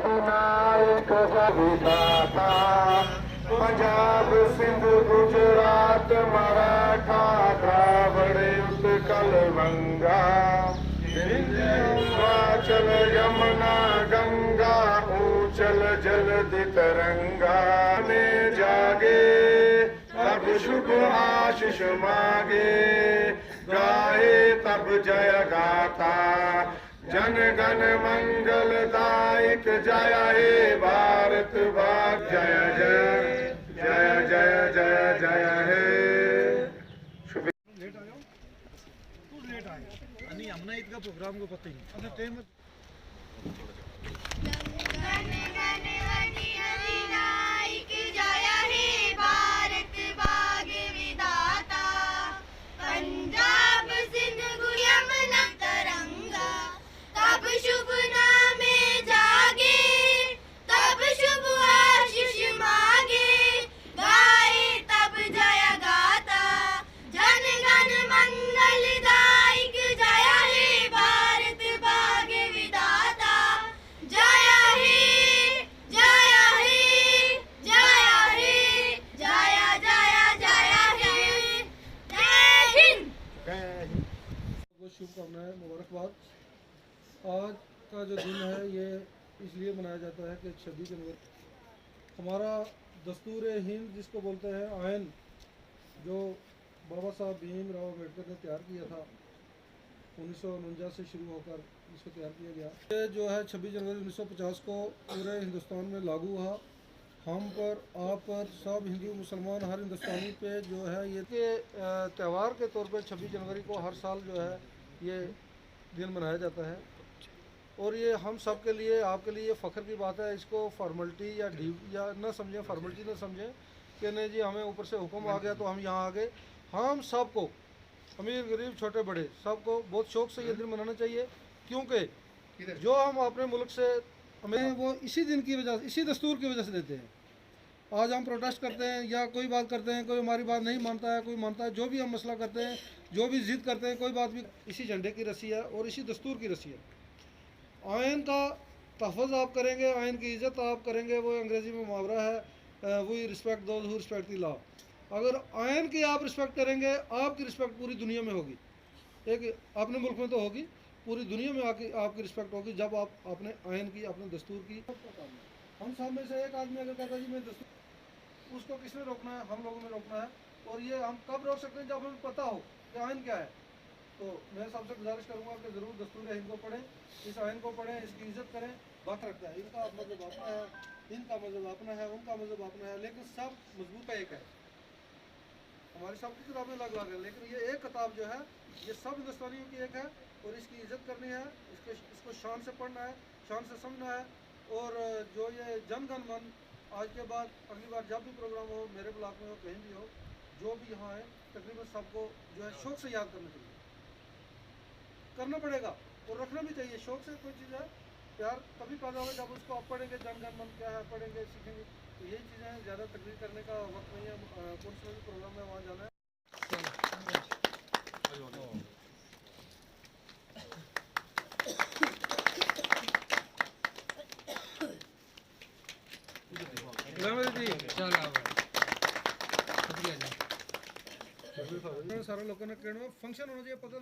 विनायक विधाता पंजाब सिंध गुजरात मराठा द्राविड़ उत्कल गंगा हिमाचल यमुना गंगा ऊंचल जलधि तरंगा में जागे तब शुभ आशीष मांगे गाए तब जय गाथा जन गण मंगल दायक जय हे भारत भाग जय जय जय जय जय जय हे लेट आया तू लेट आया आणि आमना इतका प्रोग्राम को पता ही नहीं अच्छा टाइम शुभकामनाएं मुबारकबाद। आज का जो दिन है ये इसलिए मनाया जाता है कि 26 जनवरी हमारा दस्तूर हिंद जिसको बोलते हैं आयन जो बाबा साहब भीमराव अम्बेडकर ने तैयार किया था 1949 से शुरू होकर इसको तैयार किया गया। ये जो है 26 जनवरी 1950 को पूरे हिंदुस्तान में लागू हुआ। हम पर आप पर सब हिंदू मुसलमान हर हिंदुस्तानी पे जो है ये त्यौहार के तौर पे 26 जनवरी को हर साल जो है ये दिन मनाया जाता है और ये हम सब के लिए आपके लिए फ़ख्र की बात है। इसको फॉर्मेलिटी या न समझें, फॉर्मेलिटी न समझें कि नहीं जी हमें ऊपर से हुक्म आ गया तो हम यहाँ आ गए। हम सबको अमीर गरीब छोटे बड़े सबको बहुत शौक़ से ये दिन मनाना चाहिए क्योंकि जो हम अपने मुल्क से हमें वो इसी दिन की वजह से इसी दस्तूर की वजह से देते हैं। आज हम प्रोटेस्ट करते हैं या कोई बात करते हैं, कोई हमारी बात नहीं मानता है, कोई मानता है, जो भी हम मसला करते हैं, जो भी जिद करते हैं, कोई बात भी इसी झंडे की रस्सी है और इसी दस्तूर की रस्सी है। आयन का तहफ़्फ़ुज़ आप करेंगे, आयन की इज़्ज़त आप करेंगे। वो अंग्रेज़ी में मुहावरा है we respect those who respect the law. अगर आयन की आप रिस्पेक्ट करेंगे आपकी रिस्पेक्ट पूरी दुनिया में होगी। एक अपने मुल्क में तो होगी, पूरी दुनिया में आपकी रिस्पेक्ट होगी जब आप अपने आयन की अपने दस्तूर की। हम सब में से एक आदमी अगर कहता है जी मैं दस्तूर, उसको किसने रोकना है? हम लोगों ने रोकना है। और ये हम कब रोक सकते हैं? जब हमें पता हो कि आयन क्या है। तो मैं सबसे गुजारिश करूँगा कि ज़रूर दस्तूर हिंद को पढ़ें, इस आयन को पढ़ें, इसकी इज़्ज़त करें। वक्त रखता है, इनका मज़हब अपना है, इनका मज़हब अपना है, उनका मज़हब अपना है, लेकिन सब मजबूत का एक है। हमारी सबकी किताबें अलग अलग है लेकिन ये एक किताब जो है ये सब हिंदुस्तानियों की एक है और इसकी इज़्ज़त करनी है, इसको शान से पढ़ना है, शान से समझना है। और जो ये जन गण मन आज के बाद अगली बार जब भी प्रोग्राम हो, मेरे ब्लॉक में हो, कहीं भी हो, जो भी यहाँ है तकरीबन सबको जो है शौक़ से याद करना चाहिए, करना पड़ेगा और रखना भी चाहिए। शौक़ से कोई चीज़ है प्यार तभी पैदा होगा जब उसको आप पढ़ेंगे, जन गण मन क्या है पढ़ेंगे, सीखेंगे। तो यही चीज़ें हैं, ज़्यादा तकरीर करने का वक्त नहीं है। कौन सा भी प्रोग्राम में वहाँ जाना है। सारे लोगों ने फंक्शन होना चाहिए पता